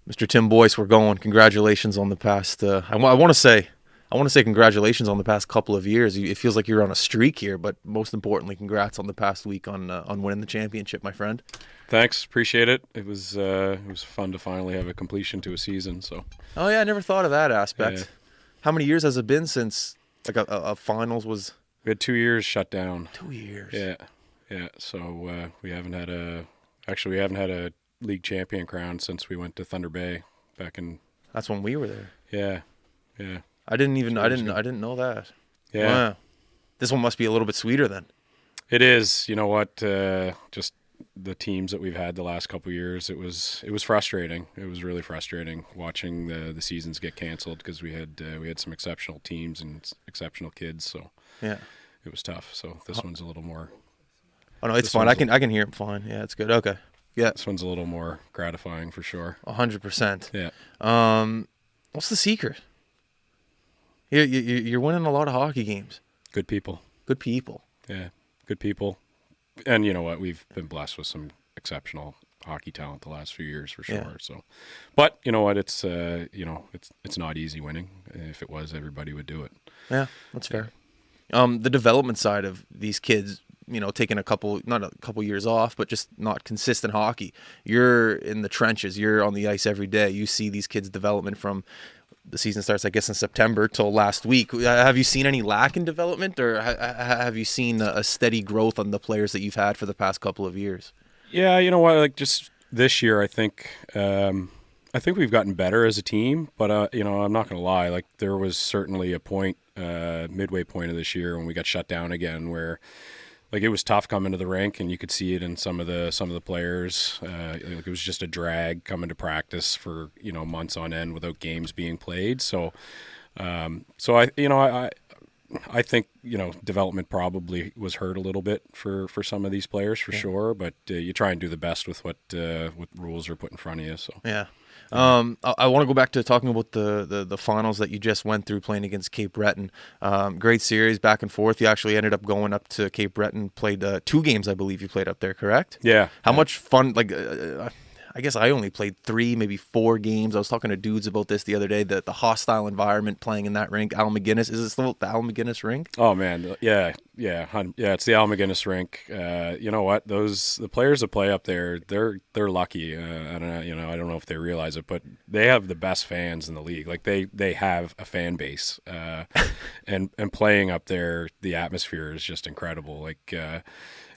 Mr. Tim Boyce, we're going. Congratulations on the past. I want to say, congratulations on the past couple of years. It feels like you're on a streak here, but most importantly, congrats on the past week on winning the championship, my friend. Thanks, appreciate it. It was fun to finally have a completion to a season. So Oh yeah, I never thought of that yeah, aspect. How many years has it been since like a finals was? we had 2 years shut down. 2 years. Yeah, yeah. So we haven't had a league champion crown since we went to Thunder Bay back in. That's when we were there. Yeah, yeah, I didn't even. I 2 years didn't. ago. I didn't know that. Yeah, Wow. This one must be a little bit sweeter then. it is. You know what? Just the teams that we've had the last couple of years, it was frustrating. It was really frustrating watching the seasons get canceled because we had some exceptional teams and exceptional kids. So Yeah. it was tough. So this one's a little more. Oh no, it's This fine. one's I can hear him fine. Yeah, it's good. Okay. Yeah, This one's a little more gratifying for sure. 100%. Yeah. What's the secret? You're winning a lot of hockey games. Good people. Good people. Yeah. Good people. And you know what? We've been blessed with some exceptional hockey talent the last few years for sure. Yeah. So, but you know what? It's not easy winning. If it was, everybody would do it. Yeah, that's fair. The development side of these kids, taking not a couple years off, but just not consistent hockey. You're in the trenches. You're on the ice every day. You see these kids' development from the season starts, I guess, in September till last week. Have you seen any lack in development, or have you seen a steady growth on the players that you've had for the past couple of years? Yeah. You know what? Like just this year, I think we've gotten better as a team. But I'm not going to lie. Like there was certainly a point, midway point of this year when we got shut down again, where like it was tough coming to the rink, and you could see it in some of the players. Like it was just a drag coming to practice for months on end without games being played. So I think development probably was hurt a little bit for some of these players for sure. But you try and do the best with what rules are put in front of you. So Yeah. I want to go back to talking about the finals that you just went through playing against Cape Breton. Great series, back and forth. You actually ended up going up to Cape Breton, played 2 games, I believe you played up there, correct? yeah, How yeah. much fun, I guess I only played 3, maybe 4 games. I was talking to dudes about this the other day, the hostile environment playing in that rink. Al McGuinness, is it still the Al McGuinness rink? Oh man, yeah. It's the Al McGuinness rink. You know what? The players that play up there, they're lucky. I don't know. I don't know if they realize it, but they have the best fans in the league. Like they have a fan base, and playing up there, the atmosphere is just incredible. Like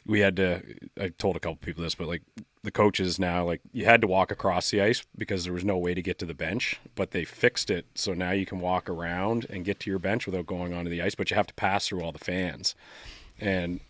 we had to. I told a couple people this, but like the coaches now, like you had to walk across the ice because there was no way to get to the bench, but they fixed it so now you can walk around and get to your bench without going onto the ice, but you have to pass through all the fans. And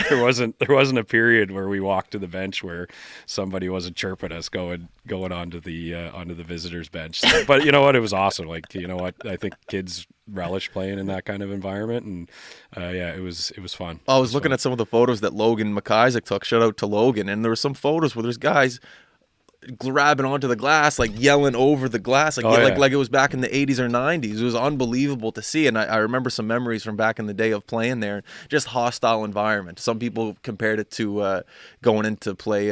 there wasn't a period where we walked to the bench where somebody wasn't chirping us going onto the visitors bench. So, but you know what? It was awesome. Like you know what? I think kids relish playing in that kind of environment, and it was fun. I was looking at some of the photos that Logan McIsaac took. Shout out to Logan. And there were some photos where there's guys grabbing onto the glass, like yelling over the glass, like it was back in the 80s or 90s. It was unbelievable to see. And I remember some memories from back in the day of playing there. Just hostile environment. Some people compared it to going in to play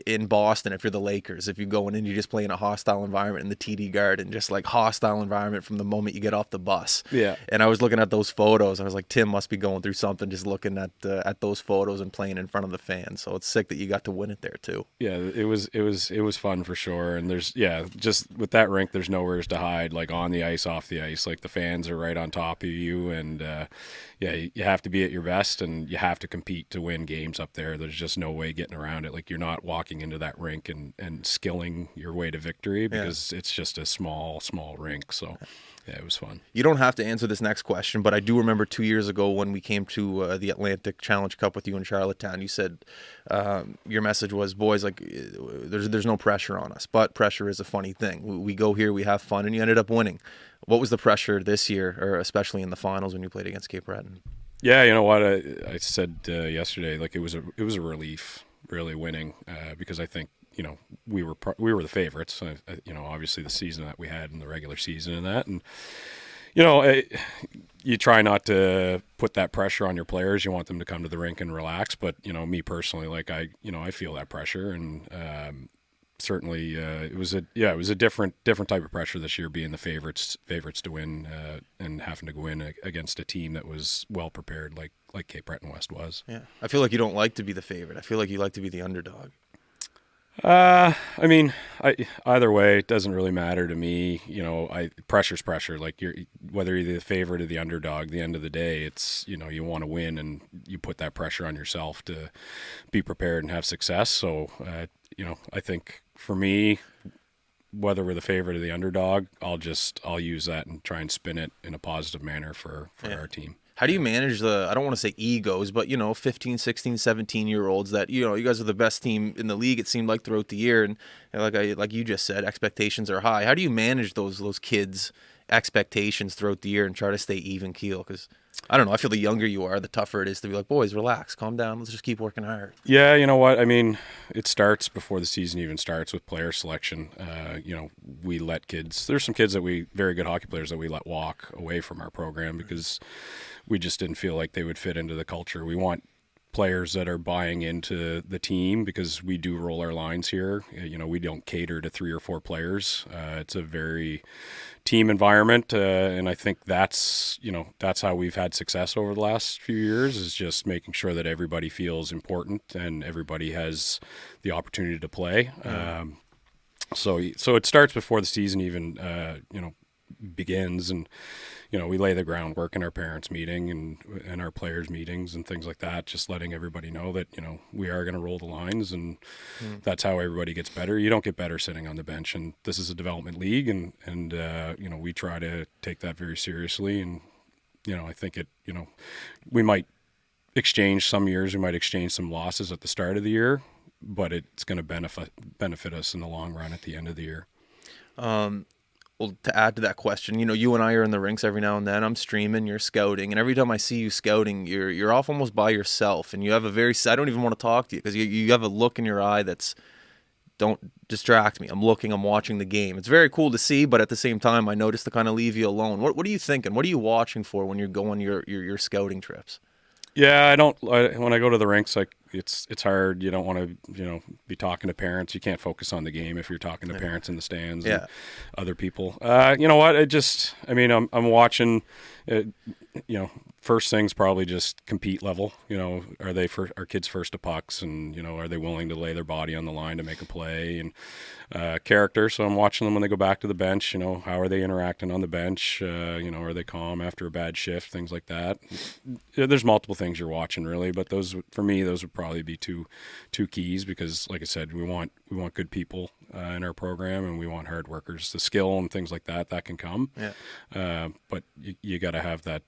in Boston if you're the Lakers. If you're going in, you just play in a hostile environment in the TD Garden. Just like hostile environment from the moment you get off the bus. Yeah. And I was looking at those photos. I was like, Tim must be going through something just looking at those photos and playing in front of the fans. So it's sick that you got to win it there too. Yeah, it was fun for sure. And there's just with that rink, there's nowhere to hide. Like on the ice, off the ice, like the fans are right on top of you, and you have to be at your best, and you have to compete to win games up there. There's just no way getting around it. Like you're not walking into that rink and skilling your way to victory because it's just a small rink. So. Yeah, it was fun. You don't have to answer this next question, but I do remember 2 years ago when we came to the Atlantic Challenge Cup with you in Charlottetown. You said your message was, boys, like there's no pressure on us, but pressure is a funny thing. We go here, we have fun, and you ended up winning. What was the pressure this year, or especially in the finals when you played against Cape Breton? Yeah, you know what I said yesterday, like it was a relief really winning because I think we were the favorites. Obviously the season that we had in the regular season and that, and you try not to put that pressure on your players. You want them to come to the rink and relax. But me personally, like I feel that pressure, and certainly it was a different type of pressure this year, being the favorites to win and having to go in against a team that was well prepared, like Cape Breton West was. Yeah, I feel like you don't like to be the favorite. I feel like you like to be the underdog. I mean, either way, it doesn't really matter to me. Pressure's pressure. Like whether you're the favorite or the underdog, at the end of the day, it's, you want to win, and you put that pressure on yourself to be prepared and have success. So, I think for me, whether we're the favorite or the underdog, I'll use that and try and spin it in a positive manner for our team. How do you manage I don't want to say egos, but, 15, 16, 17-year-olds that, you guys are the best team in the league, it seemed like, throughout the year. And like you just said, expectations are high. How do you manage those kids' expectations throughout the year and try to stay even keel? Because, I don't know, I feel the younger you are, the tougher it is to be like, boys, relax, calm down, let's just keep working hard. Yeah, you know what? I mean, it starts before the season even starts with player selection. We let kids, there's some kids very good hockey players that we let walk away from our program because we just didn't feel like they would fit into the culture. We want players that are buying into the team because we do roll our lines here. We don't cater to 3 or 4 players. It's a very team environment, and I think that's how we've had success over the last few years, is just making sure that everybody feels important and everybody has the opportunity to play. So it starts before the season even begins, and we lay the groundwork in our parents' meeting and our players' meetings and things like that, just letting everybody know that, we are going to roll the lines, and that's how everybody gets better. You don't get better sitting on the bench, and this is a development league, and we try to take that very seriously. And, I think we might exchange some years, we might exchange some losses at the start of the year, but it's going to benefit us in the long run at the end of the year. Well, to add to that question, you and I are in the rinks every now and then. I'm streaming, you're scouting, and every time I see you scouting, you're off almost by yourself, and you have I don't even want to talk to you because you have a look in your eye that's, don't distract me. I'm watching the game. It's very cool to see, but at the same time, I notice to kind of leave you alone. What are you thinking? What are you watching for when you're going your scouting trips? Yeah, when I go to the rinks, it's hard. You don't want to, be talking to parents. You can't focus on the game if you're talking to parents in the stands and other people. You know what? I'm watching, first thing's probably just compete level. Are kids first to pucks, and, are they willing to lay their body on the line to make a play, and character. So I'm watching them when they go back to the bench. How are they interacting on the bench? Are they calm after a bad shift? Things like that. There's multiple things you're watching, really, but for me, those would probably be two keys, because, like I said, we want good people in our program, and we want hard workers. The skill and things like that can come. Yeah. But you got to have that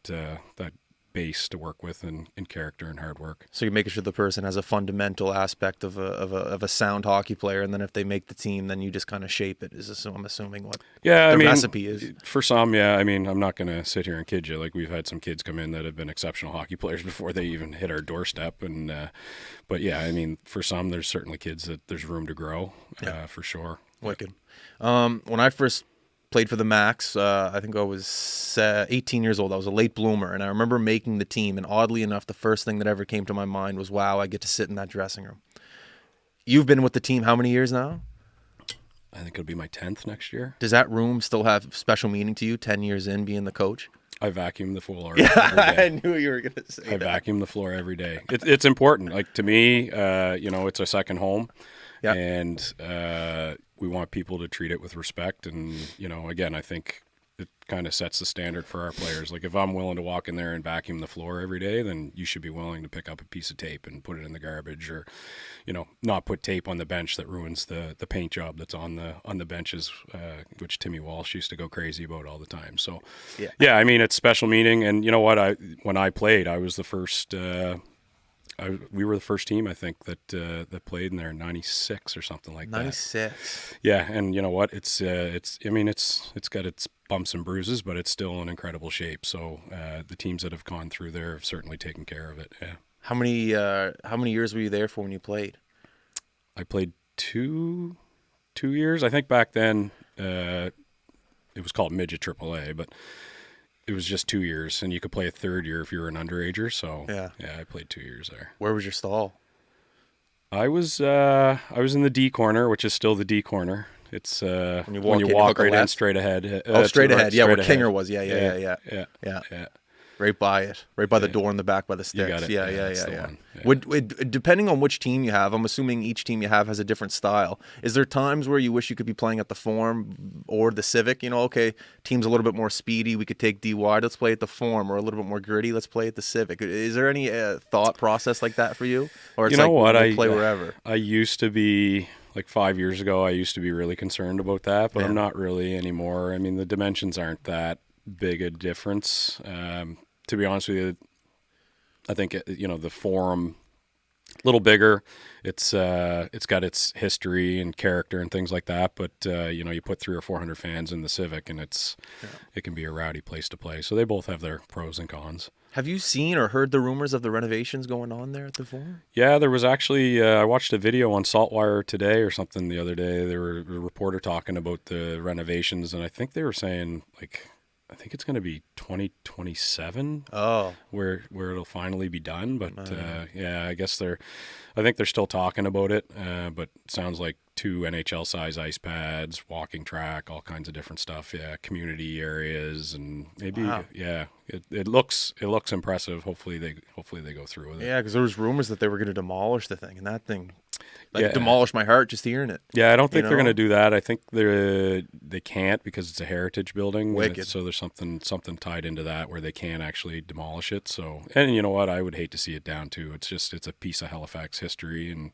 base to work with in character and hard work. So you're making sure the person has a fundamental aspect of a sound hockey player, and then if they make the team, then you just kind of shape it. I'm assuming what the recipe is. For some, yeah. I'm not going to sit here and kid you. Like, we've had some kids come in that have been exceptional hockey players before they even hit our doorstep, and but yeah, for some, there's certainly kids that there's room to grow, for sure. Wicked. When I first played for the Max, I think I was 18 years old. I was a late bloomer, and I remember making the team, and oddly enough, the first thing that ever came to my mind was, wow, I get to sit in that dressing room. You've been with the team how many years now? I think it'll be my 10th next year. Does that room still have special meaning to you 10 years in being the coach? I vacuum the floor every day. I knew you were going to say that. I vacuum the floor every day. It's important. Like, to me, it's a second home. Yep. And we want people to treat it with respect. And, again, I think it kind of sets the standard for our players. Like, if I'm willing to walk in there and vacuum the floor every day, then you should be willing to pick up a piece of tape and put it in the garbage, or, not put tape on the bench that ruins the paint job that's on the benches, which Timmy Walsh used to go crazy about all the time. So, yeah, it's special meaning. And you know what? When I played, I was the first. We were the first team, I think, that played in there in '96 or something like that. '96. Yeah, and you know what? It's got its bumps and bruises, but it's still in incredible shape. So the teams that have gone through there have certainly taken care of it. Yeah. How many years were you there for when you played? I played two years. I think back then it was called midget AAA, but it was just 2 years, and you could play a third year if you were an underager. So yeah, I played 2 years there. Where was your stall? I was in the D corner, which is still the D corner. It's when you walk right in straight ahead. Straight ahead. Yeah, where ahead. Kinger was. Yeah. Right by it, right by the door in the back by the sticks. You got it. Yeah. Would depending on which team you have, I'm assuming each team you have has a different style. Is there times where you wish you could be playing at the Forum or the Civic? You know, okay, team's a little bit more speedy, we could take D wide, let's play at the Forum, or a little bit more gritty, let's play at the Civic. Is there any thought process like that for you, or it's you know what? We'll play wherever? I used to be. Like 5 years ago, I used to be really concerned about that, but I'm not really anymore. I mean, the dimensions aren't that big a difference. To be honest with you, I think the Forum a little bigger. It's got its history and character and things like that. But you put 300 or 400 fans in the Civic, and it can be a rowdy place to play. So they both have their pros and cons. Have you seen or heard the rumors of the renovations going on there at the Forum? Yeah, there was actually, I watched a video on Saltwire Today or something the other day. There were a reporter talking about the renovations, and I think they were saying, I think it's going to be 2027 where it'll finally be done. But I think they're still talking about it, but it sounds like 2 NHL size ice pads, walking track, all kinds of different stuff. Yeah, community areas, and maybe it looks impressive. Hopefully they go through with it. Yeah, because there was rumors that they were going to demolish the thing, and that thing demolished my heart just hearing it. Yeah, I don't think they're going to do that. I think they can't because it's a heritage building. Wicked. So there's something tied into that where they can't actually demolish it. So, and you know what? I would hate to see it down too. It's a piece of Halifax history, and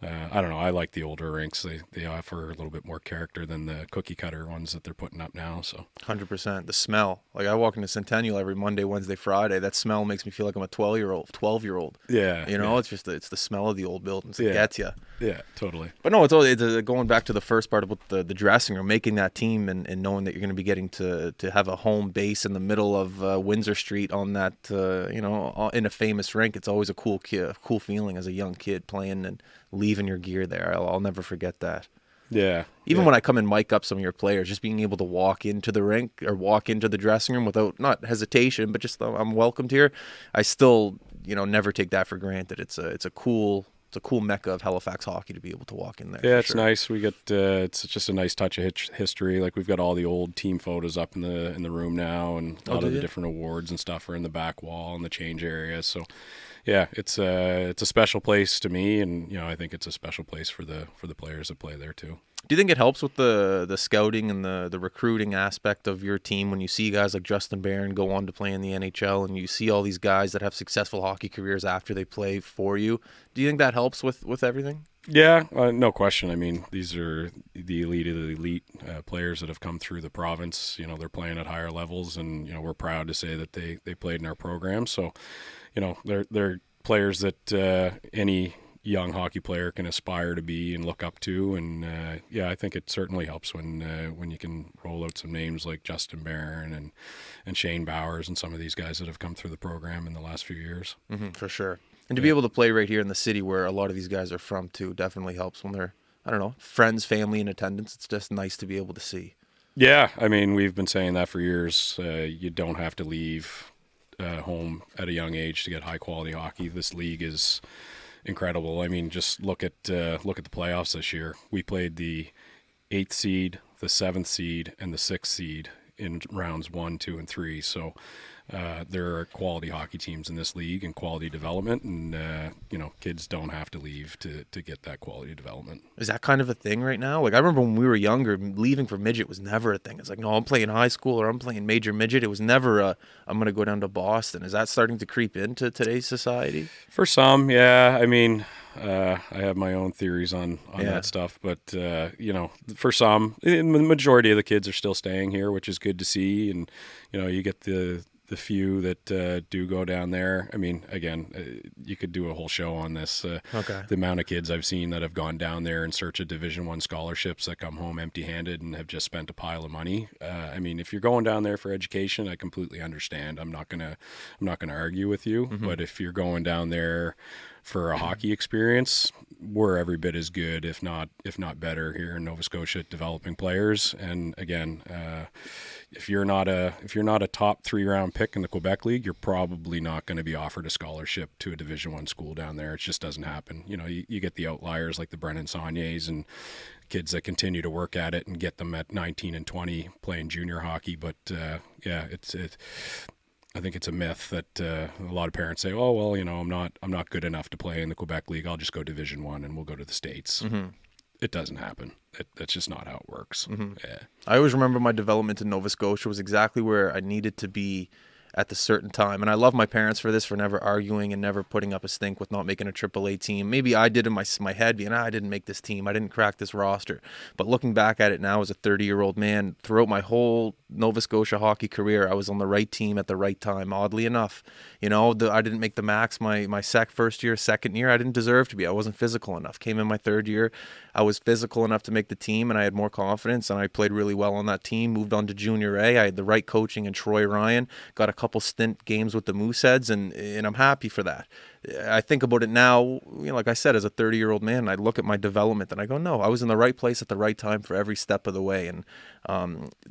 I don't know. I like the older rinks. They offer a little bit more character than the cookie cutter ones that they're putting up now. So 100%. The smell. Like I walk into Centennial every Monday, Wednesday, Friday. That smell makes me feel like I'm a 12-year-old. Yeah. It's the smell of the old buildings. It gets you. Yeah, totally. But no, it's going back to the first part about the dressing room, making that team and knowing that you're going to be getting to have a home base in the middle of Windsor Street on that, in a famous rink. It's always a cool feeling as a young kid playing and leaving your gear there. I'll never forget that. Yeah. Even when I come and mic up some of your players, just being able to walk into the rink or walk into the dressing room without, not hesitation, but just I'm welcomed here. I still, never take that for granted. It's a cool mecca of Halifax hockey to be able to walk in there. Yeah, it's nice. We get it's just a nice touch of history. Like we've got all the old team photos up in the room now, and a lot of the different awards and stuff are in the back wall and the change area. So yeah, it's a special place to me, and I think it's a special place for the players that play there too. Do you think it helps with the scouting and the recruiting aspect of your team when you see guys like Justin Barron go on to play in the NHL, and you see all these guys that have successful hockey careers after they play for you? Do you think that helps with everything? Yeah, no question. I mean, these are the elite of the elite players that have come through the province. They're playing at higher levels, and we're proud to say that they played in our program. So, they're players that any young hockey player can aspire to be and look up to, and I think it certainly helps when you can roll out some names like Justin Barron and Shane Bowers and some of these guys that have come through the program in the last few years. Mm-hmm, for sure. And to be able to play right here in the city where a lot of these guys are from too definitely helps when they're, friends, family in attendance. It's just nice to be able to see. Yeah, I mean, we've been saying that for years. You don't have to leave home at a young age to get high quality hockey. This league is incredible. I mean, just look at the playoffs this year. We played the 8th seed, the 7th seed, and the 6th seed in rounds 1, 2, and 3. So there are quality hockey teams in this league and quality development, and kids don't have to leave to get that quality development. Is that kind of a thing right now? Like I remember when we were younger, leaving for midget was never a thing. It's like, no, I'm playing high school or I'm playing major midget. It was never I'm going to go down to Boston. Is that starting to creep into today's society? For some, yeah. I mean, I have my own theories on that stuff, but for some, the majority of the kids are still staying here, which is good to see. And you get the few that do go down there. I mean, again, you could do a whole show on this. The amount of kids I've seen that have gone down there in search of Division I scholarships that come home empty-handed and have just spent a pile of money. I mean, if you're going down there for education, I completely understand. I'm not gonna argue with you. Mm-hmm. But if you're going down there for a hockey experience, we're every bit as good, if not better, here in Nova Scotia at developing players. And again, if you're not a top 3-round pick in the Quebec League, you're probably not going to be offered a scholarship to a Division I school down there. It just doesn't happen. You get the outliers like the Brennan Sauniers and kids that continue to work at it and get them at 19 and 20 playing junior hockey. But I think it's a myth that a lot of parents say, "Oh well, I'm not good enough to play in the Quebec League. I'll just go Division I and we'll go to the States." Mm-hmm. It doesn't happen. That's just not how it works. Mm-hmm. Yeah. I always remember my development in Nova Scotia was exactly where I needed to be at the certain time. And I love my parents for this, for never arguing and never putting up a stink with not making a AAA team. Maybe I did in my head, being, I didn't make this team. I didn't crack this roster. But looking back at it now as a 30-year-old man, throughout my whole Nova Scotia hockey career, I was on the right team at the right time, oddly enough. I didn't make the max my first year, second year. I didn't deserve to be. I wasn't physical enough. Came in my third year. I was physical enough to make the team, and I had more confidence, and I played really well on that team. Moved on to Junior A. I had the right coaching and Troy Ryan. Got a couple stint games with the Mooseheads, and I'm happy for that. I think about it now, like I said, as a 30-year-old man, I look at my development and I go, no, I was in the right place at the right time for every step of the way. And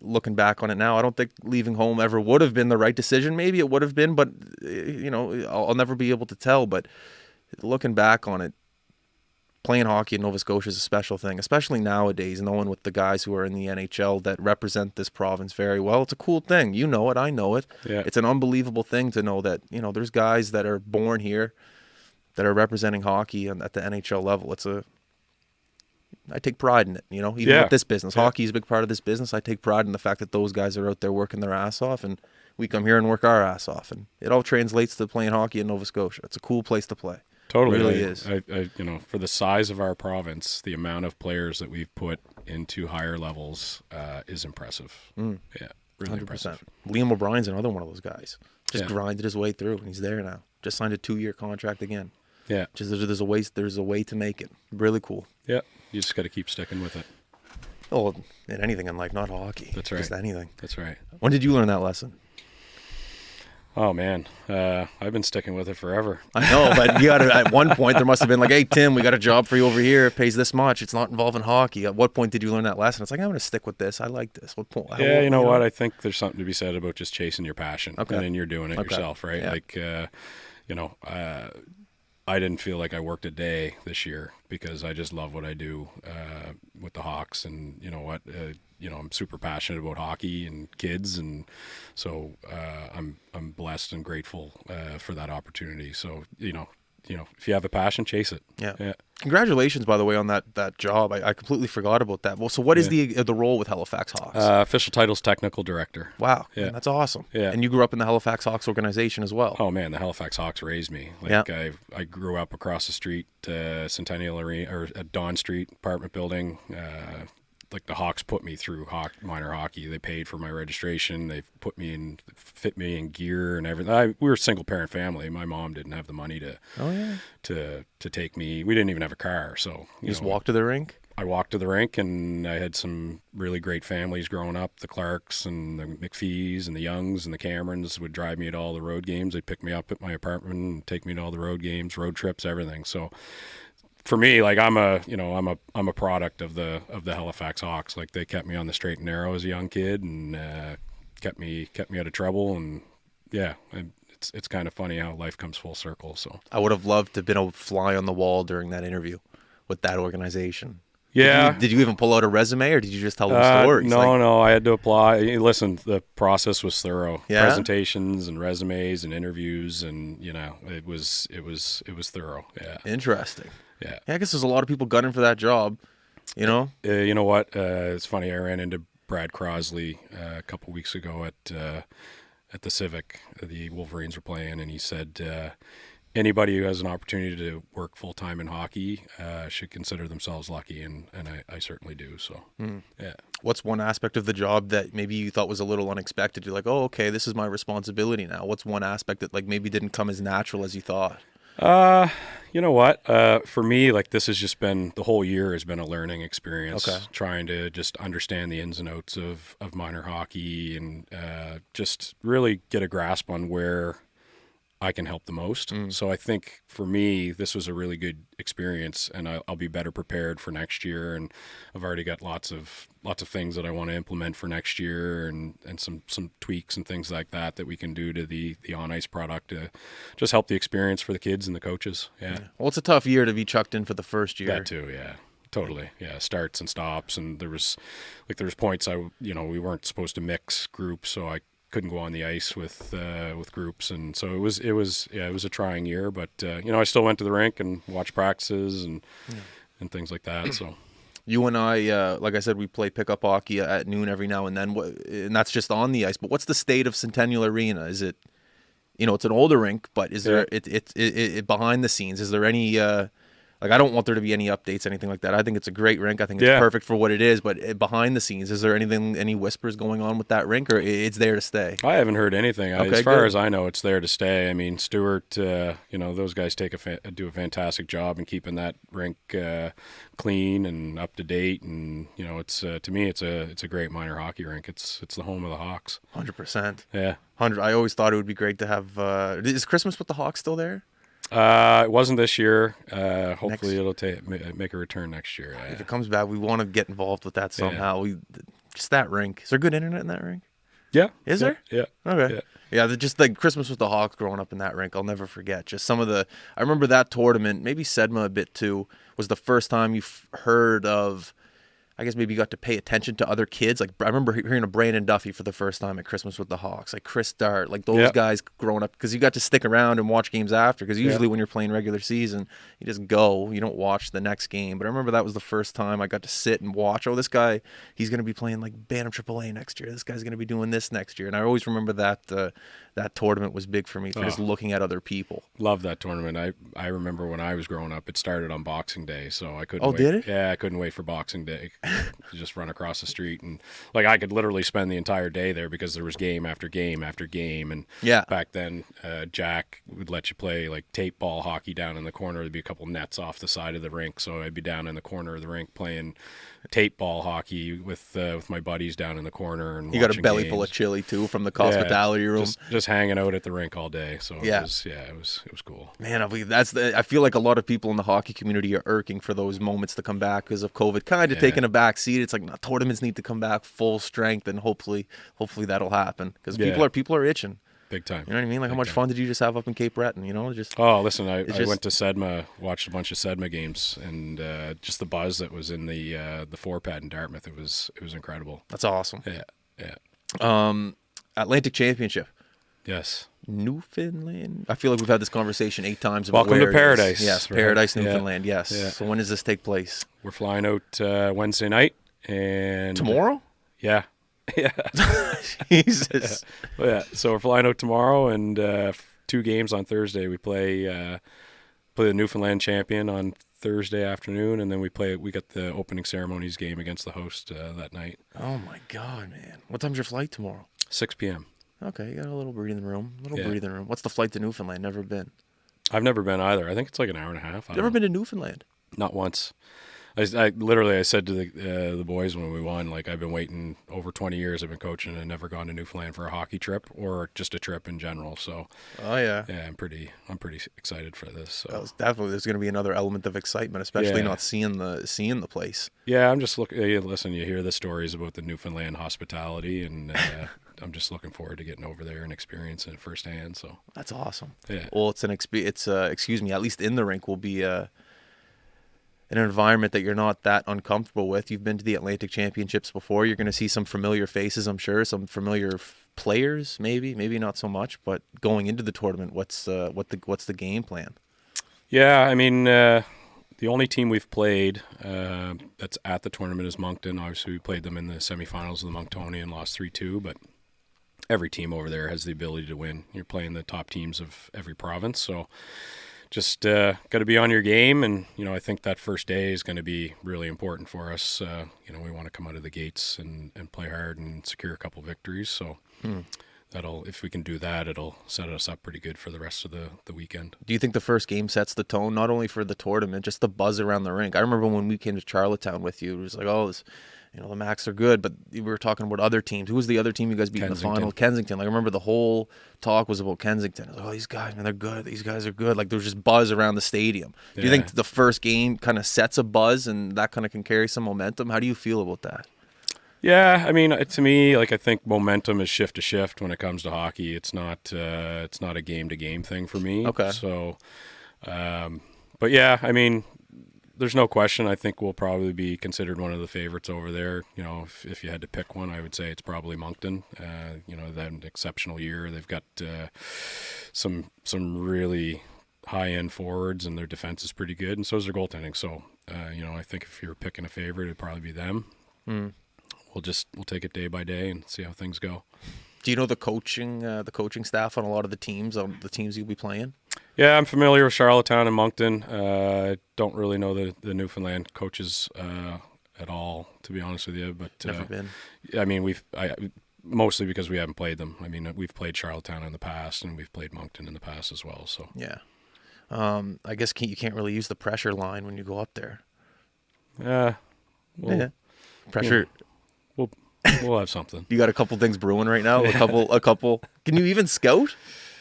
looking back on it now, I don't think leaving home ever would have been the right decision. Maybe it would have been, but I'll never be able to tell. But looking back on it, playing hockey in Nova Scotia is a special thing, especially nowadays, knowing with the guys who are in the NHL that represent this province very well. It's a cool thing. You know it. I know it. Yeah. It's an unbelievable thing to know that, there's guys that are born here that are representing hockey at the NHL level. I take pride in it, even with this business. Yeah. Hockey is a big part of this business. I take pride in the fact that those guys are out there working their ass off, and we come here and work our ass off. And it all translates to playing hockey in Nova Scotia. It's a cool place to play. Totally. It really is. I for the size of our province, the amount of players that we've put into higher levels is impressive. Mm. Yeah, really 100%. Impressive. Liam O'Brien's another one of those guys. Just grinded his way through, and he's there now. Just signed a 2-year contract again. Yeah. Just there's a way to make it. Really cool. Yeah, you just got to keep sticking with it. Oh, in anything in life, not hockey. That's right. Just anything. That's right. When did you learn that lesson? Oh man, I've been sticking with it forever. I know, but at one point there must have been like, "Hey Tim, we got a job for you over here. It pays this much. It's not involving hockey." At what point did you learn that lesson? It's like, I'm going to stick with this. I like this. What point? Yeah, you know what? I think there's something to be said about just chasing your passion, and then you're doing it yourself, right? Yeah. Like, I didn't feel like I worked a day this year because I just love what I do with the Hawks, and you know what. I'm super passionate about hockey and kids, and so I'm blessed and grateful for that opportunity. So if you have a passion, chase it. Yeah. Congratulations, by the way, on that job. I completely forgot about that. Well, so what is the role with Halifax Hawks? Official title's technical director. Wow, man, that's awesome. Yeah, and you grew up in the Halifax Hawks organization as well. Oh man, the Halifax Hawks raised me. I grew up across the street, Centennial Arena or at Don Street apartment building. Like the Hawks put me through minor hockey. They paid for my registration. They fit me in gear and everything. We were a single parent family. My mom didn't have the money to take me. We didn't even have a car. So you just walked to the rink? I walked to the rink, and I had some really great families growing up. The Clarks and the McPhees and the Youngs and the Camerons would drive me to all the road games. They'd pick me up at my apartment and take me to all the road games, road trips, everything. So for me, like I'm a product of the Halifax Hawks. Like they kept me on the straight and narrow as a young kid, and kept me out of trouble. And it's kind of funny how life comes full circle. So I would have loved to have been a fly on the wall during that interview with that organization. Yeah. Did you even pull out a resume, or did you just tell them stories? No, I had to apply. Listen, the process was thorough. Yeah? Presentations and resumes and interviews, and it was thorough. Yeah. Interesting. Yeah, I guess there's a lot of people gunning for that job, You know what? It's funny. I ran into Brad Crosley a couple weeks ago at the Civic. The Wolverines were playing, and he said anybody who has an opportunity to work full-time in hockey should consider themselves lucky, and I certainly do. So, yeah. What's one aspect of the job that maybe you thought was a little unexpected? You're like, oh, okay, this is my responsibility now. What's one aspect that maybe didn't come as natural as you thought? You know what? For me, this has just been, the whole year has been a learning experience. Okay. Trying to just understand the ins and outs of minor hockey, and just really get a grasp on where I can help the most. So I think for me, this was a really good experience, and I'll be better prepared for next year. And I've already got lots of things that I want to implement for next year, and some tweaks and things like that we can do to the on ice product to just help the experience for the kids and the coaches. Yeah. Well, it's a tough year to be chucked in for the first year. That too. Yeah. Totally. Yeah. Starts and stops, and there was points we weren't supposed to mix groups, so I couldn't go on the ice with groups, and so it was a trying year, but I still went to the rink and watched practices and things like that. So you and I, like I said, we play pickup hockey at noon every now and then, and that's just on the ice. But what's the state of Centennial Arena? Is it, it's an older rink, but is there it behind the scenes? Is there any I don't want there to be any updates, anything like that. I think it's a great rink. I think it's perfect for what it is. But behind the scenes, is there any whispers going on with that rink, or it's there to stay? I haven't heard anything. As far as I know, it's there to stay. I mean, Stuart, those guys do a fantastic job in keeping that rink clean and up to date. And it's to me, it's a great minor hockey rink. It's the home of the Hawks. 100%. Yeah. 100. I always thought it would be great to have. Is Christmas with the Hawks still there? It wasn't this year. Hopefully it'll make a return next year. If it comes back, we want to get involved with that somehow. Just that rink. Is there good internet in that rink? Yeah. Is there? Yeah. Okay. Yeah, just like Christmas with the Hawks growing up in that rink, I'll never forget. Just some of I remember that tournament, maybe Sedma a bit too, was the first time you've heard of, I guess maybe you got to pay attention to other kids. Like I remember hearing of Brandon Duffy for the first time at Christmas with the Hawks, like Chris Dart, like those guys growing up, because you got to stick around and watch games after. Because usually when you're playing regular season, you just go, you don't watch the next game. But I remember that was the first time I got to sit and watch. Oh, this guy, he's going to be playing like Bantam AAA next year. This guy's going to be doing this next year. And I always remember that that tournament was big for me for just looking at other people. Love that tournament. I remember when I was growing up, it started on Boxing Day, so I couldn't. Oh, did it? Yeah, I couldn't wait for Boxing Day to just run across the street, and like I could literally spend the entire day there because there was game after game after game. And back then, Jack would let you play like tape ball hockey down in the corner. There'd be a couple nets off the side of the rink, so I'd be down in the corner of the rink playing tape ball hockey with my buddies down in the corner. And you got a belly full of chili too from the hospitality room. Just hanging out at the rink all day. So it was cool. Man, I feel like a lot of people in the hockey community are irking for those moments to come back because of COVID, kind of taking a back seat. It's like tournaments need to come back full strength, and hopefully that'll happen because people are itching. Big time. You know what I mean? Like, how much fun did you just have up in Cape Breton? Oh, listen, I went to Sedma, watched a bunch of Sedma games, and just the buzz that was in the 4-pad in Dartmouth, it was incredible. That's awesome. Yeah. Atlantic Championship. Yes. Newfoundland. I feel like we've had this conversation 8 times. Welcome to Paradise. Yes, right? Paradise, Newfoundland. Yes. Yeah. So when does this take place? We're flying out Wednesday night, and tomorrow. Yeah. Yeah. Jesus. Yeah. So we're flying out tomorrow, and 2 games on Thursday. We play the Newfoundland champion on Thursday afternoon, and then we got the opening ceremonies game against the host that night. Oh my God, man! What time's your flight tomorrow? 6 p.m. Okay, you got a little breathing room. Breathing room. What's the flight to Newfoundland? Never been. I've never been either. I think it's like an hour and a half. Never been to Newfoundland? Not once. I literally said to the boys when we won, like, I've been waiting over 20 years. I've been coaching and never gone to Newfoundland for a hockey trip or just a trip in general. So, yeah, I'm pretty excited for this. So. There's going to be another element of excitement, especially not seeing the place. Yeah, I'm just looking. Listen, you hear the stories about the Newfoundland hospitality, and I'm just looking forward to getting over there and experiencing it firsthand. So that's awesome. Yeah. Well, it's at least in the rink will be an environment that you're not that uncomfortable with. You've been to the Atlantic Championships before. You're going to see some familiar faces, I'm sure, some familiar players, maybe not so much. But going into the tournament, what's the game plan? Yeah, I mean, the only team we've played that's at the tournament is Moncton. Obviously, we played them in the semifinals of the Monctonian and lost 3-2, but every team over there has the ability to win. You're playing the top teams of every province, so just got to be on your game, and I think that first day is going to be really important for us. We want to come out of the gates and play hard and secure a couple victories. So if we can do that, it'll set us up pretty good for the rest of the weekend. Do you think the first game sets the tone, not only for the tournament, just the buzz around the rink? I remember when we came to Charlottetown with you, it was like, oh, this, the Macs are good, but we were talking about other teams. Who was the other team you guys beat in the final? Kensington. Like, I remember the whole talk was about Kensington. Like, oh, these guys, man, they're good. These guys are good. Like, there was just buzz around the stadium. Do you think the first game kind of sets a buzz and that kind of can carry some momentum? How do you feel about that? Yeah, I mean, to me, like, I think momentum is shift to shift when it comes to hockey. It's not a game to game thing for me. Okay. So, but yeah, I mean, there's no question. I think we'll probably be considered one of the favorites over there. If you had to pick one, I would say it's probably Moncton. They had an exceptional year. They've got some really high end forwards, and their defense is pretty good, and so is their goaltending. So, I think if you're picking a favorite, it'd probably be them. We'll take it day by day and see how things go. Do you know the coaching staff on a lot of the teams you'll be playing? Yeah, I'm familiar with Charlottetown and Moncton. I don't really know the Newfoundland coaches at all, to be honest with you. But never been. I mean, mostly because we haven't played them. I mean, we've played Charlottetown in the past, and we've played Moncton in the past as well. So yeah, I guess you can't really use the pressure line when you go up there. Pressure. We'll have something. You got a couple things brewing right now. A couple. Can you even scout?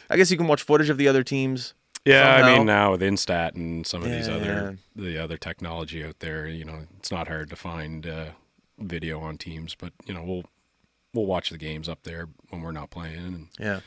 I guess you can watch footage of the other teams. Yeah, somehow. I mean, now with Instat and some of these other technology out there, it's not hard to find video on teams. But we'll watch the games up there when we're not playing. And, yeah.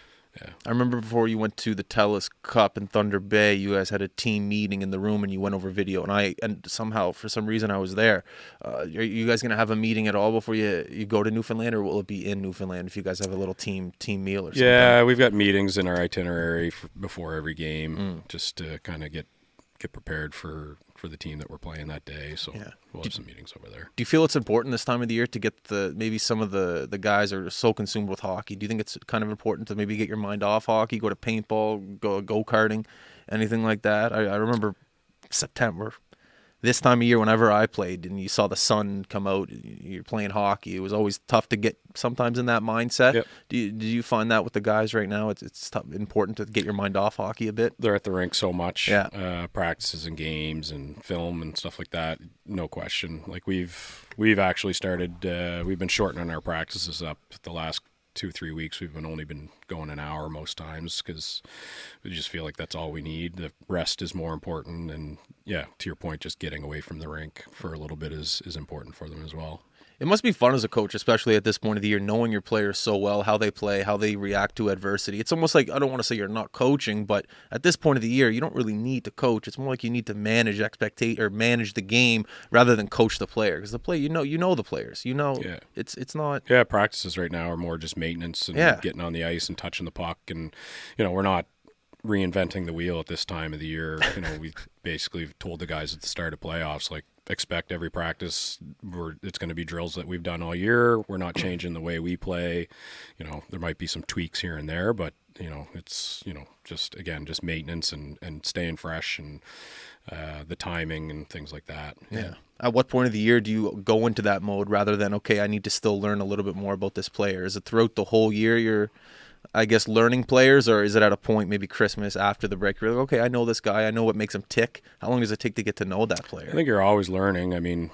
I remember before you went to the TELUS Cup in Thunder Bay, you guys had a team meeting in the room and you went over video. And somehow, for some reason, I was there. Are you guys going to have a meeting at all before you go to Newfoundland, or will it be in Newfoundland if you guys have a little team meal or something? Yeah, we've got meetings in our itinerary before every game, just to kind of get prepared for the team that we're playing that day. So we'll have some meetings over there. Do you feel it's important this time of the year to get maybe some of the guys are so consumed with hockey? Do you think it's kind of important to maybe get your mind off hockey, go to paintball, go-karting, anything like that? I remember September, this time of year, whenever I played and you saw the sun come out, you're playing hockey, it was always tough to get sometimes in that mindset. Yep. Do you find that with the guys right now? It's important to get your mind off hockey a bit? They're at the rink so much. Yeah. Practices and games and film and stuff like that, no question. Like we've actually started, we've been shortening our practices up the last 2-3 weeks. We've only been going an hour most times because we just feel like that's all we need. The rest is more important, and yeah, to your point, just getting away from the rink for a little bit is important for them as well. It must be fun as a coach, especially at this point of the year, knowing your players so well, how they play, how they react to adversity. It's almost like, I don't want to say you're not coaching, but at this point of the year, you don't really need to coach. It's more like you need to manage manage the game rather than coach the player. Because the player, you know the players. It's not. Yeah, practices right now are more just maintenance and getting on the ice and touching the puck, and we're not reinventing the wheel at this time of the year. We basically told the guys at the start of playoffs, like, expect every practice it's going to be drills that we've done all year. We're not changing the way we play. There might be some tweaks here and there, but it's just maintenance and staying fresh and the timing and things like that. Yeah. At what point of the year do you go into that mode rather than, okay, I need to still learn a little bit more about this player? Is it throughout the whole year you're, I guess, learning players, or is it at a point, maybe Christmas after the break, you're like, okay, I know this guy, I know what makes him tick? How long does it take to get to know that player? I think you're always learning. I mean,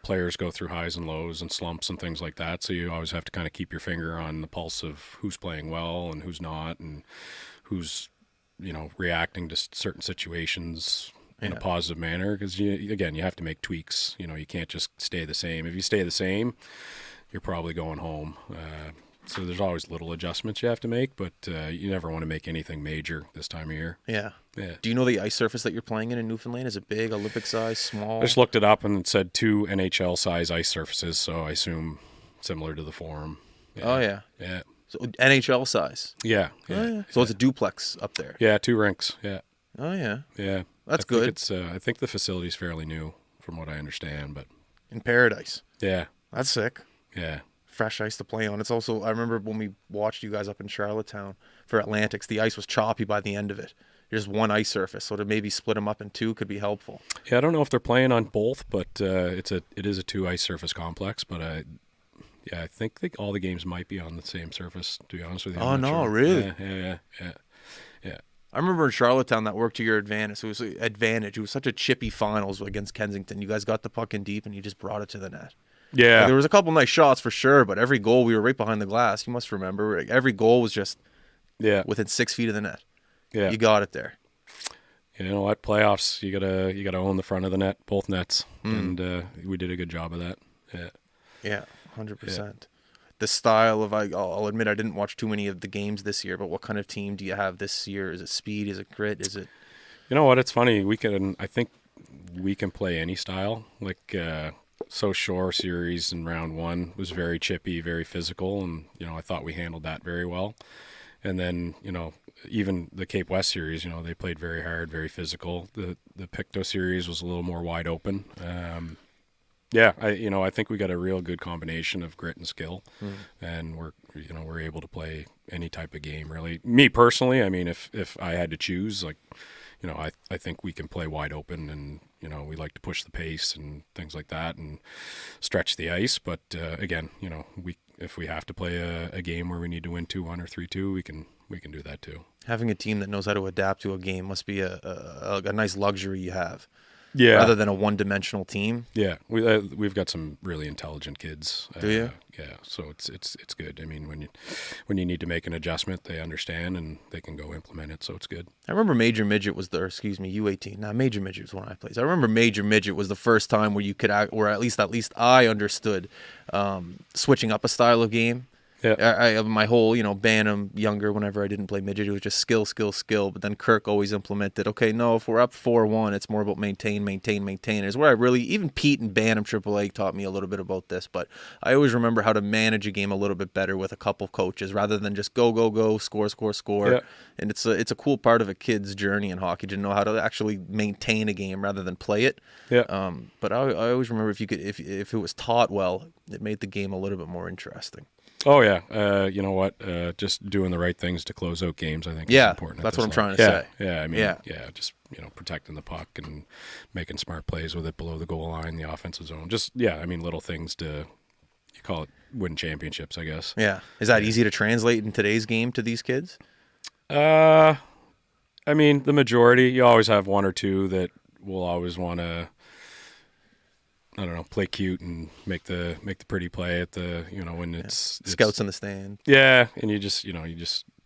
players go through highs and lows and slumps and things like that, so you always have to kind of keep your finger on the pulse of who's playing well and who's not, and who's reacting to certain situations in a positive manner, because you have to make tweaks. You can't just stay the same. If you stay the same, you're probably going home. So there's always little adjustments you have to make, but you never want to make anything major this time of year. Yeah. Do you know the ice surface that you're playing in Newfoundland? Is it big, Olympic size, small? I just looked it up and it said 2 NHL size ice surfaces, so I assume similar to the Forum. Yeah. Oh, yeah. Yeah. So NHL size? Yeah. Oh, yeah. So it's a duplex up there? Yeah, 2 rinks. Yeah. Oh, yeah. Yeah. That's good. I think the facility's fairly new from what I understand, but in Paradise. Yeah. That's sick. Yeah. Fresh ice to play on. It's also, I remember when we watched you guys up in Charlottetown for Atlantics, the ice was choppy by the end of it. There's one ice surface, so to maybe split them up in 2 could be helpful. Yeah, I don't know if they're playing on both, but it is a 2 ice surface complex. But Yeah, I think all the games might be on the same surface, to be honest with you. Oh, I'm not no, sure. really? Yeah. I remember in Charlottetown that worked to your advantage. It was such a chippy finals against Kensington. You guys got the puck in deep and you just brought it to the net. Yeah. Like, there was a couple nice shots for sure, but every goal we were right behind the glass. You must remember every goal was just within 6 feet of the net. Yeah. You got it there. You know what? Playoffs, you gotta own the front of the net, both nets, and we did a good job of that. Yeah, 100%. The style of I'll admit I didn't watch too many of the games this year, but what kind of team do you have this year? Is it speed? Is it grit? Is it? You know what? It's funny. I think we can play any style. Like Shore series in round 1 was very chippy, very physical, and I thought we handled that very well. And then even the Cape West series, they played very hard, very physical. The Pictou series was a little more wide open. I think we got a real good combination of grit and skill, and we're able to play any type of game. Really, me personally, I mean, if I had to choose, I think we can play wide open, and we like to push the pace and things like that, and stretch the ice. But again, if we have to play a game where we need to win 2-1 or 3-2, we can do that too. Having a team that knows how to adapt to a game must be a nice luxury you have. Yeah. Rather than a one-dimensional team. Yeah, we've got some really intelligent kids. Do you? Yeah, so it's good. I mean, when you need to make an adjustment, they understand and they can go implement it. So it's good. I remember Major Midget was U18. Now Major Midget was one I played. I remember Major Midget was the first time where you could or at least I understood switching up a style of game. Yeah. My whole, Bantam, younger, whenever I didn't play midget, it was just skill. But then Kirk always implemented, okay, no, if we're up 4-1, it's more about maintain. It's where even Pete and Bantam AAA taught me a little bit about this, but I always remember how to manage a game a little bit better with a couple coaches rather than just go, score. Yeah. And it's a cool part of a kid's journey in hockey to know how to actually maintain a game rather than play it. Yeah. But I always remember if it was taught well, it made the game a little bit more interesting. Oh yeah, you know what? Just doing the right things to close out games, I think, is important. That's what I'm trying to say. Yeah, I mean, just protecting the puck and making smart plays with it below the goal line, the offensive zone. Just little things to call it win championships, I guess. Yeah, is that easy to translate in today's game to these kids? I mean, the majority. You always have one or two that will always want to, I don't know, play cute and make the pretty play at the when it's scouts in the stand. Yeah, and you just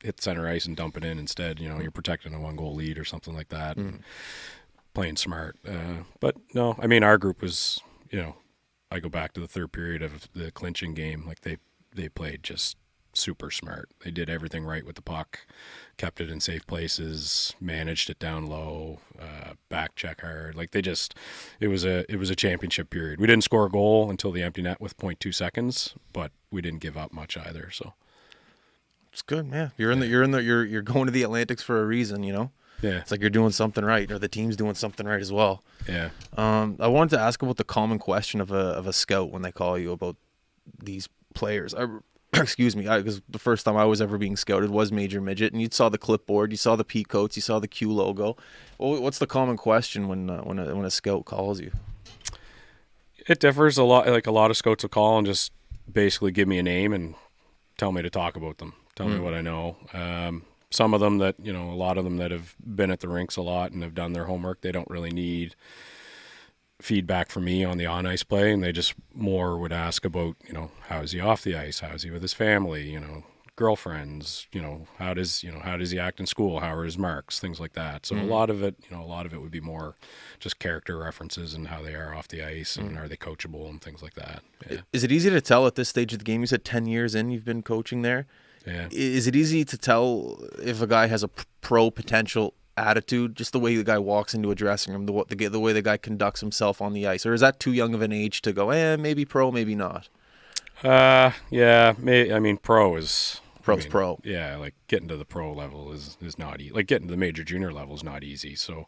hit center ice and dump it in instead. You're protecting a 1-goal lead or something like that, and playing smart. But no, I mean our group was I go back to the third period of the clinching game. Like they played just super smart. They did everything right with the puck, kept it in safe places, managed it down low, back check hard. Like it was a championship period. We didn't score a goal until the empty net with 0.2 seconds, but we didn't give up much either. So it's good, yeah. You're going to the Atlantics for a reason, Yeah. It's like you're doing something right, or the team's doing something right as well. Yeah. I wanted to ask about the common question of a scout when they call you about these players. Excuse me, because the first time I was ever being scouted was Major Midget, and you saw the clipboard, you saw the P coats, you saw the Q logo. Well, what's the common question when a scout calls you? It differs a lot. Like a lot of scouts will call and just basically give me a name and tell me to talk about them, tell me what I know. Some of them that a lot of them that have been at the rinks a lot and have done their homework, they don't really need feedback from me on the on-ice play, and they just more would ask about, how is he off the ice? How is he with his family? Girlfriends, how does he act in school? How are his marks? Things like that. So a lot of it would be more just character references and how they are off the ice and are they coachable and things like that. Yeah. Is it easy to tell at this stage of the game? You said 10 years in, you've been coaching there. Yeah. Is it easy to tell if a guy has a pro potential attitude, just the way the guy walks into a dressing room, the way the guy conducts himself on the ice, or is that too young of an age to go, maybe pro, maybe not? Yeah, I mean, pro. Yeah, like getting to the pro level is not easy. Like getting to the major junior level is not easy. So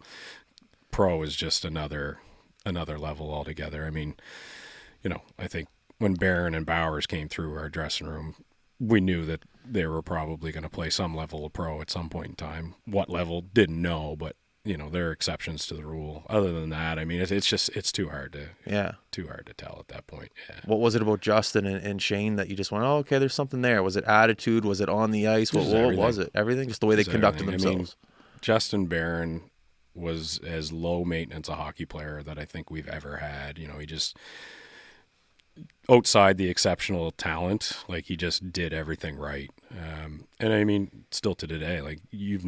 pro is just another level altogether. I mean, I think when Barron and Bowers came through our dressing room, we knew that they were probably going to play some level of pro at some point in time. What level, didn't know, but there are exceptions to the rule. Other than that, I mean, it's too hard to tell at that point. Yeah. What was it about Justin and Shane that you just went, oh, okay, there's something there? Was it attitude? Was it on the ice? What was it? Everything? Just the way they conducted themselves? I mean, Justin Barron was as low maintenance a hockey player that I think we've ever had. He just, outside the exceptional talent, like he just did everything right. And I mean, still to today, like you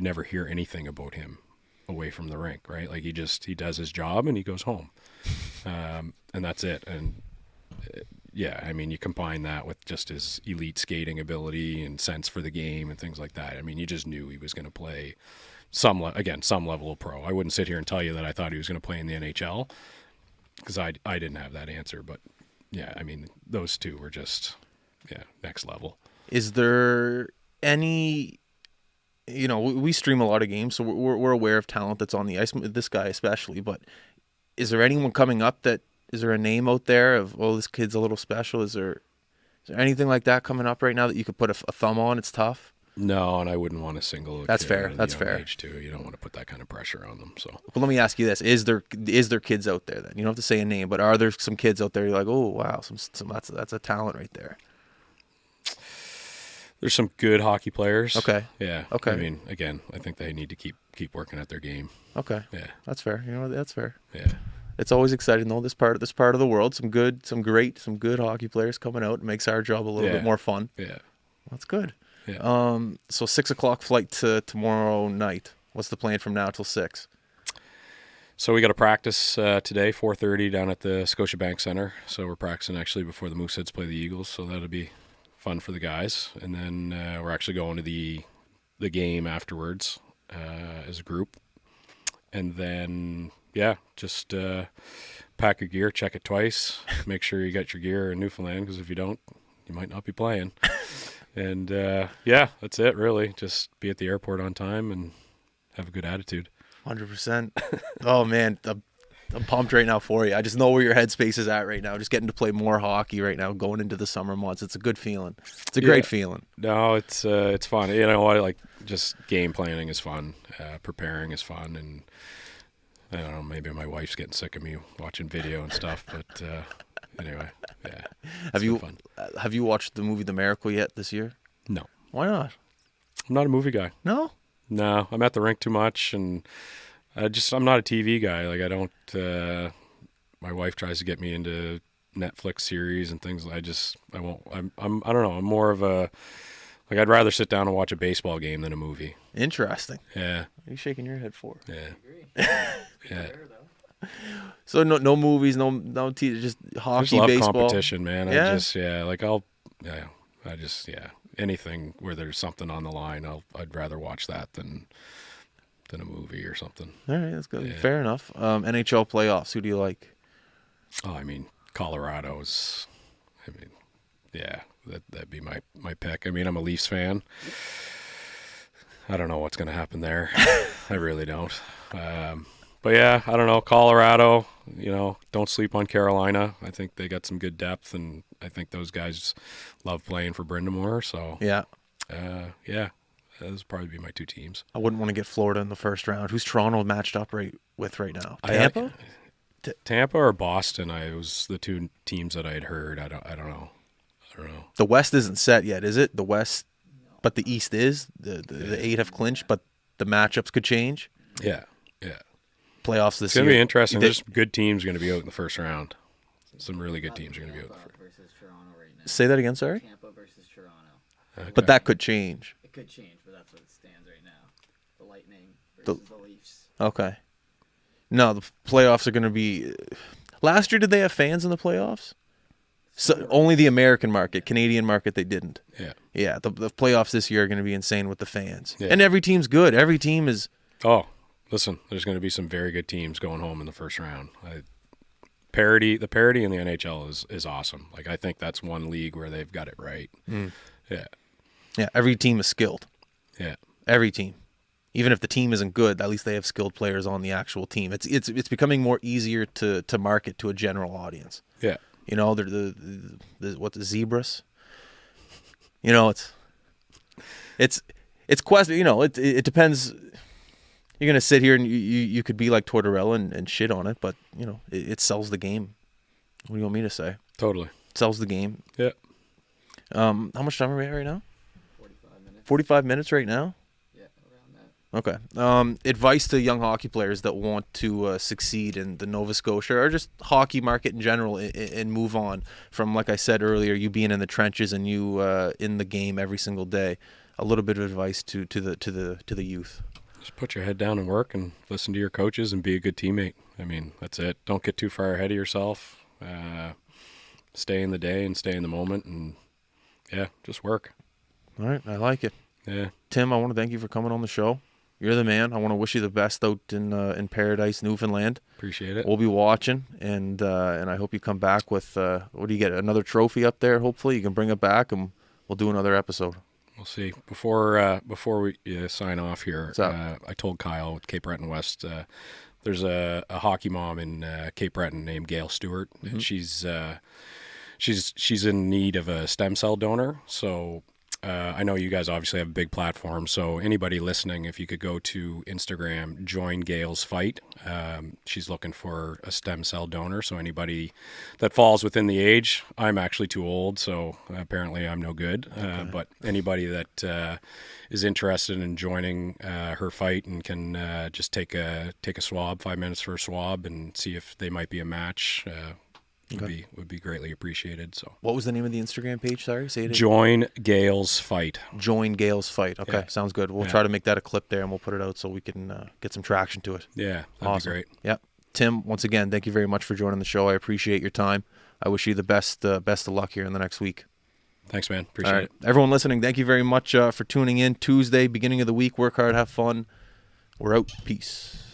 never hear anything about him away from the rink, right? Like he does his job and he goes home. And that's it. And I mean, you combine that with just his elite skating ability and sense for the game and things like that. I mean, you just knew he was going to play some level of pro. I wouldn't sit here and tell you that I thought he was going to play in the NHL because I didn't have that answer. But yeah, I mean, those two were just, next level. Is there any, we stream a lot of games, so we're aware of talent that's on the ice, this guy especially, but is there anyone coming up is there a name out there of, oh, this kid's a little special? Is there anything like that coming up right now that you could put a thumb on? It's tough. No, and I wouldn't want to single a That's kid fair. at That's a fair. age too. You don't want to put that kind of pressure on them. So, well, let me ask you this: is there kids out there then? You don't have to say a name, but are there some kids out there you're like, oh wow, some that's a talent right there? There's some good hockey players. Okay. Yeah. Okay. I mean, again, I think they need to keep working at their game. Okay. Yeah. That's fair. That's fair. Yeah. It's always exciting though. This part of the world, some good hockey players coming out. It makes our job a little bit more fun. Yeah. That's good. Yeah. So 6:00 flight to tomorrow night. What's the plan from now till 6? So we got to practice today, 4:30 down at the Scotia Bank Center. So we're practicing actually before the Mooseheads play the Eagles. So that'll be fun for the guys. And then we're actually going to the game afterwards as a group. And then just pack your gear, check it twice, make sure you got your gear in Newfoundland because if you don't, you might not be playing. And that's it really. Just be at the airport on time and have a good attitude. 100%. Oh man, I'm pumped right now for you. I just know where your headspace is at right now. Just getting to play more hockey right now, going into the summer months. It's a good feeling. It's a great feeling. No, it's fun. You know what? Like just game planning is fun. Preparing is fun, and I don't know. Maybe my wife's getting sick of me watching video and stuff, but. Anyway, yeah. Have you watched the movie The Miracle yet this year? No. Why not? I'm not a movie guy. No? No, I'm at the rink too much, and I'm not a TV guy. Like I don't. My wife tries to get me into Netflix series and things. I won't. I don't know. I'm more of a like I'd rather sit down and watch a baseball game than a movie. Interesting. Yeah. What are you shaking your head for? Yeah. I agree. Yeah. So no movies, no TV, just hockey, I just love baseball. competition, man. Yeah? Anything where there's something on the line, I'd rather watch that than a movie or something. All right, that's good. Yeah. Fair enough. NHL playoffs. Who do you like? Oh, I mean, Colorado's. I mean, yeah, that'd be my pick. I mean, I'm a Leafs fan. I don't know what's going to happen there. I really don't. But yeah, I don't know. Colorado, don't sleep on Carolina. I think they got some good depth, and I think those guys love playing for Brindamore. So Yeah. Those would probably be my two teams. I wouldn't want to get Florida in the first round. Who's Toronto matched up with right now? Tampa? Tampa or Boston? It was the two teams that I had heard. I don't know. The West isn't set yet, is it? The West, but the East is. The 8 have clinched, but the matchups could change. Yeah. Playoffs this year. It's going to be interesting. There's good teams going to be out in the first round. Some really good teams are going to be out. Versus Toronto right now. Say that again, sorry? Tampa versus Toronto. Okay. But that could change. It could change, but that's what it stands right now. The Lightning versus the Leafs. Okay. No, the playoffs are going to be... Last year, did they have fans in the playoffs? So only the American market. Canadian market, they didn't. Yeah. Yeah, the playoffs this year are going to be insane with the fans. Yeah. And every team's good. Every team is... Oh, listen, there's going to be some very good teams going home in the first round. The parity in the NHL is awesome. Like I think that's one league where they've got it right. Yeah. Yeah, every team is skilled. Yeah. Every team. Even if the team isn't good, at least they have skilled players on the actual team. It's becoming more easier to market to a general audience. Yeah. They're the zebras. It's question. It depends. you're gonna sit here and you could be like Tortorella and shit on it, but you know it sells the game. What do you want me to say? Totally. It sells the game. Yeah. How much time are we at right now? 45 minutes. 45 minutes right now. Yeah, around that. Okay. Advice to young hockey players that want to succeed in the Nova Scotia or just hockey market in general and move on from, like I said earlier, you being in the trenches and you in the game every single day. A little bit of advice to the youth. Just put your head down and work and listen to your coaches and be a good teammate. I mean, that's it. Don't get too far ahead of yourself. Stay in the day and stay in the moment, and yeah, just work. All right, I like it. Yeah. Tim, I want to thank you for coming on the show. You're the man. I want to wish you the best out in Paradise, Newfoundland. Appreciate it. We'll be watching, and I hope you come back with what do you get? Another trophy up there. Hopefully, you can bring it back, and we'll do another episode. We'll see. Before we sign off here, I told Kyle with Cape Breton West, there's a hockey mom in Cape Breton named Gail Stewart, and she's in need of a stem cell donor. So I know you guys obviously have a big platform. So anybody listening, if you could go to Instagram, join Gail's fight. She's looking for a stem cell donor. So anybody that falls within the age, I'm actually too old, so apparently I'm no good. Okay. But anybody that is interested in joining her fight and can just take a swab, 5 minutes for a swab, and see if they might be a match. Would be greatly appreciated. So, what was the name of the Instagram page? Sorry, say it. Join Gail's Fight. Join Gail's Fight. Okay, yeah. Sounds good. We'll try to make that a clip there, and we'll put it out so we can get some traction to it. Yeah, that'd awesome. be great. Yep. Tim, once again, thank you very much for joining the show. I appreciate your time. I wish you the best of luck here in the next week. Thanks, man. Appreciate it. Everyone listening, thank you very much for tuning in. Tuesday, beginning of the week. Work hard, have fun. We're out. Peace.